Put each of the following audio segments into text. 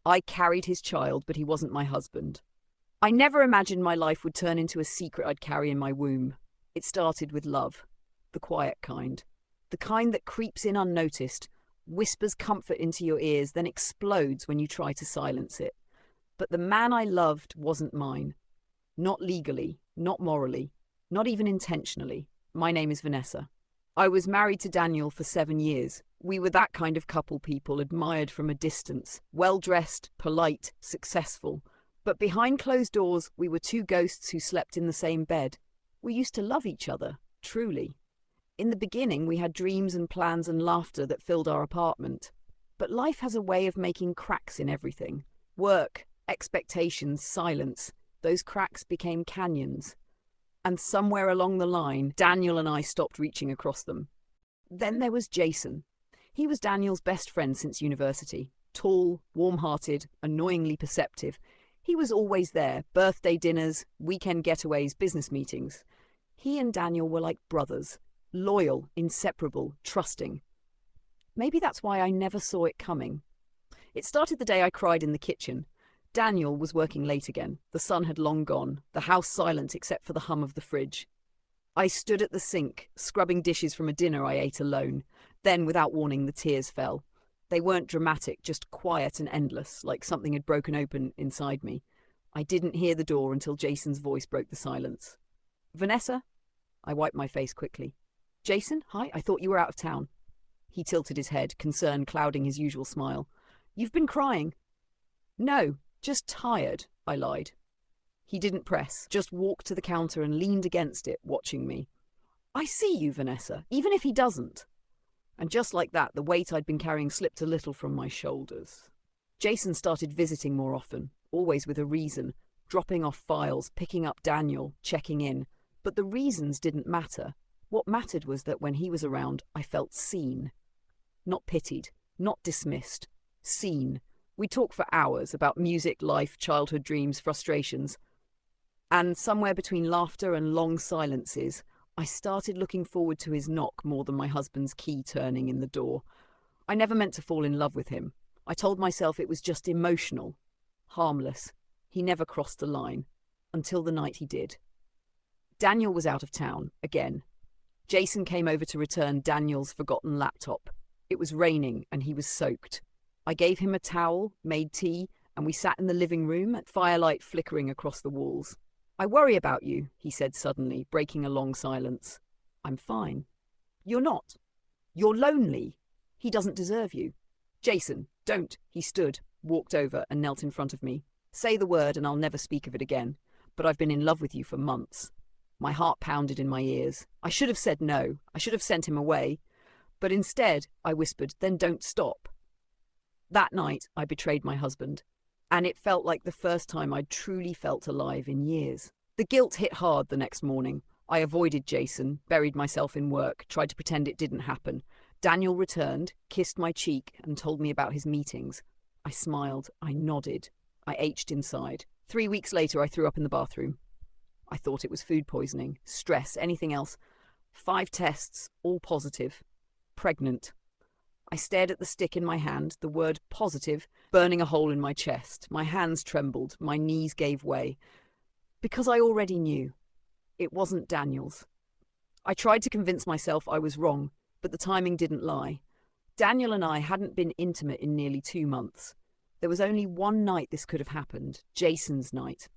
I carried his child, but he wasn't my husband. I never imagined my life would turn into a secret I'd carry in my womb. It started with love, the quiet kind. The kind that creeps in unnoticed, whispers comfort into your ears, then explodes when you try to silence it. But the man I loved wasn't mine. Not legally, not morally, not even intentionally. My name is Vanessa. I was married to Daniel for 7 years. We were that kind of couple people admired from a distance, well-dressed, polite, successful. But behind closed doors, we were two ghosts who slept in the same bed. We used to love each other, truly. In the beginning, we had dreams and plans and laughter that filled our apartment. But life has a way of making cracks in everything. Work, expectations, silence. Those cracks became canyons. And somewhere along the line, Daniel and I stopped reaching across them. Then there was Jason. He was Daniel's best friend since university. Tall, warm-hearted, annoyingly perceptive. He was always there, birthday dinners, weekend getaways, business meetings. He and Daniel were like brothers, loyal, inseparable, trusting. Maybe that's why I never saw it coming. It started the day I cried in the kitchen. Daniel was working late again. The sun had long gone, the house silent except for the hum of the fridge. I stood at the sink, scrubbing dishes from a dinner I ate alone. Then, without warning, the tears fell. They weren't dramatic, just quiet and endless, like something had broken open inside me. I didn't hear the door until Jason's voice broke the silence. "Vanessa?" I wiped my face quickly. "Jason, hi, I thought you were out of town." He tilted his head, concern clouding his usual smile. "You've been crying." "No, just tired," I lied. He didn't press, just walked to the counter and leaned against it, watching me. "I see you, Vanessa, even if he doesn't." And just like that, the weight I'd been carrying slipped a little from my shoulders. Jason started visiting more often, always with a reason, dropping off files, picking up Daniel, checking in. But the reasons didn't matter. What mattered was that when he was around, I felt seen. Not pitied, not dismissed. Seen. We talked for hours about music, life, childhood dreams, frustrations. And somewhere between laughter and long silences, I started looking forward to his knock more than my husband's key turning in the door. I never meant to fall in love with him. I told myself it was just emotional, harmless. He never crossed the line, until the night he did. Daniel was out of town, again. Jason came over to return Daniel's forgotten laptop. It was raining and he was soaked. I gave him a towel, made tea, and we sat in the living room, firelight flickering across the walls. "I worry about you," he said suddenly, breaking a long silence. "I'm fine." "You're not. You're lonely. He doesn't deserve you." "Jason, don't." He stood, walked over, and knelt in front of me. "Say the word and I'll never speak of it again. But I've been in love with you for months." My heart pounded in my ears. I should have said no. I should have sent him away. But instead, I whispered, "Then don't stop." That night, I betrayed my husband. And it felt like the first time I'd truly felt alive in years. The guilt hit hard the next morning. I avoided Jason, buried myself in work, tried to pretend it didn't happen. Daniel returned, kissed my cheek, and told me about his meetings. I smiled. I nodded. I ached inside. 3 weeks later, I threw up in the bathroom. I thought it was food poisoning, stress, anything else. 5 tests, all positive. Pregnant. I stared at the stick in my hand, the word positive burning a hole in my chest. My hands trembled, my knees gave way. Because I already knew. It wasn't Daniel's. I tried to convince myself I was wrong, but the timing didn't lie. Daniel and I hadn't been intimate in nearly 2 months. There was only one night this could have happened, Jason's night.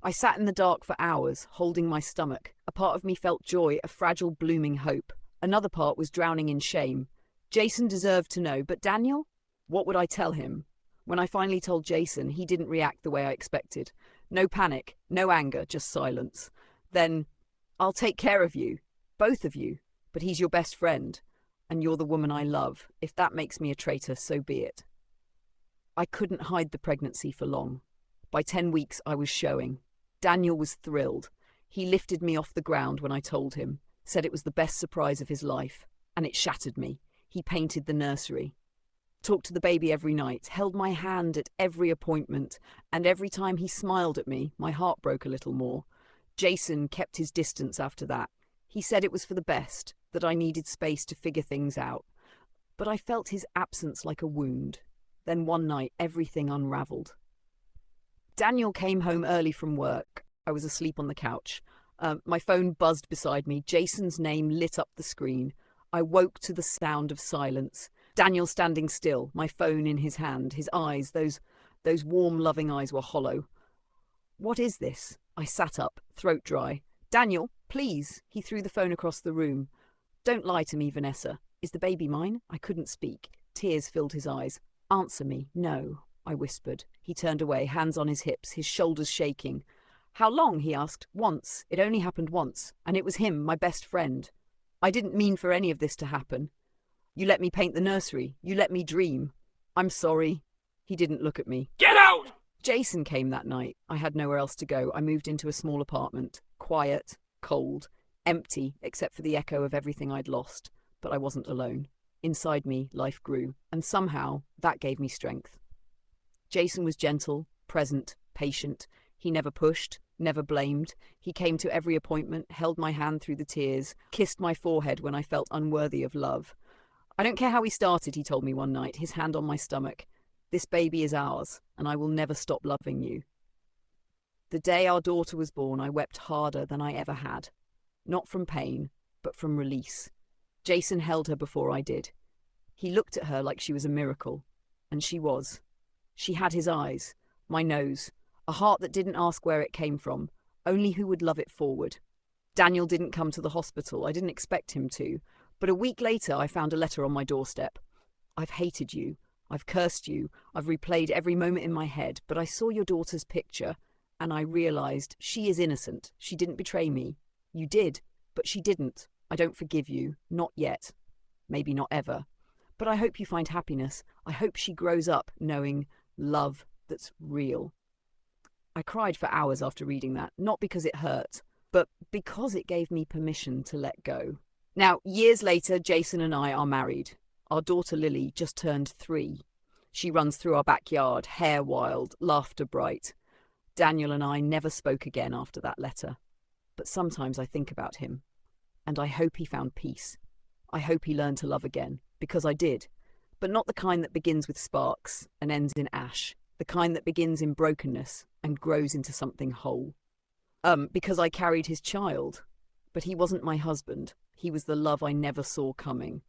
I sat in the dark for hours, holding my stomach. A part of me felt joy, a fragile, blooming hope. Another part was drowning in shame. Jason deserved to know, but Daniel? What would I tell him? When I finally told Jason, he didn't react the way I expected. No panic, no anger, just silence. Then, "I'll take care of you, both of you, but he's your best friend, and you're the woman I love. If that makes me a traitor, so be it." I couldn't hide the pregnancy for long. By 10 weeks, I was showing. Daniel was thrilled. He lifted me off the ground when I told him, said it was the best surprise of his life, and it shattered me. He painted the nursery. Talked to the baby every night, held my hand at every appointment, and every time he smiled at me, my heart broke a little more. Jason kept his distance after that. He said it was for the best, that I needed space to figure things out. But I felt his absence like a wound. Then one night, everything unraveled. Daniel came home early from work. I was asleep on the couch. My phone buzzed beside me. Jason's name lit up the screen. I woke to the sound of silence. Daniel standing still, my phone in his hand. His eyes, those warm, loving eyes, were hollow. What is this? I sat up, throat dry. Daniel, please. He threw the phone across the room. Don't lie to me, Vanessa. Is the baby mine? I couldn't speak. Tears filled his eyes. Answer me. No, I whispered. He turned away, hands on his hips, his shoulders shaking. How long? He asked. Once. It only happened once. And it was him, my best friend. I didn't mean for any of this to happen. You let me paint the nursery. You let me dream. I'm sorry. He didn't look at me. Get out! Jason came that night. I had nowhere else to go. I moved into a small apartment. Quiet, cold, empty, except for the echo of everything I'd lost. But I wasn't alone. Inside me, life grew. And somehow, that gave me strength. Jason was gentle, present, patient. He never pushed, never blamed. He came to every appointment, held my hand through the tears, kissed my forehead when I felt unworthy of love. I don't care how he started, he told me one night, his hand on my stomach. This baby is ours, and I will never stop loving you. The day our daughter was born, I wept harder than I ever had. Not from pain, but from release. Jason held her before I did. He looked at her like she was a miracle, and she was. She had his eyes, my nose, a heart that didn't ask where it came from, only who would love it forward. Daniel didn't come to the hospital. I didn't expect him to. But a week later, I found a letter on my doorstep. I've hated you. I've cursed you. I've replayed every moment in my head. But I saw your daughter's picture, and I realized she is innocent. She didn't betray me. You did, but she didn't. I don't forgive you. Not yet. Maybe not ever. But I hope you find happiness. I hope she grows up knowing love that's real. I cried for hours after reading that, not because it hurt, but because it gave me permission to let go. Now, years later, Jason and I are married. Our daughter Lily just turned 3. She runs through our backyard, hair wild, laughter bright. Daniel and I never spoke again after that letter. But sometimes I think about him, and I hope he found peace. I hope he learned to love again, because I did. But not the kind that begins with sparks and ends in ash. The kind that begins in brokenness and grows into something whole. Because I carried his child. But he wasn't my husband. He was the love I never saw coming.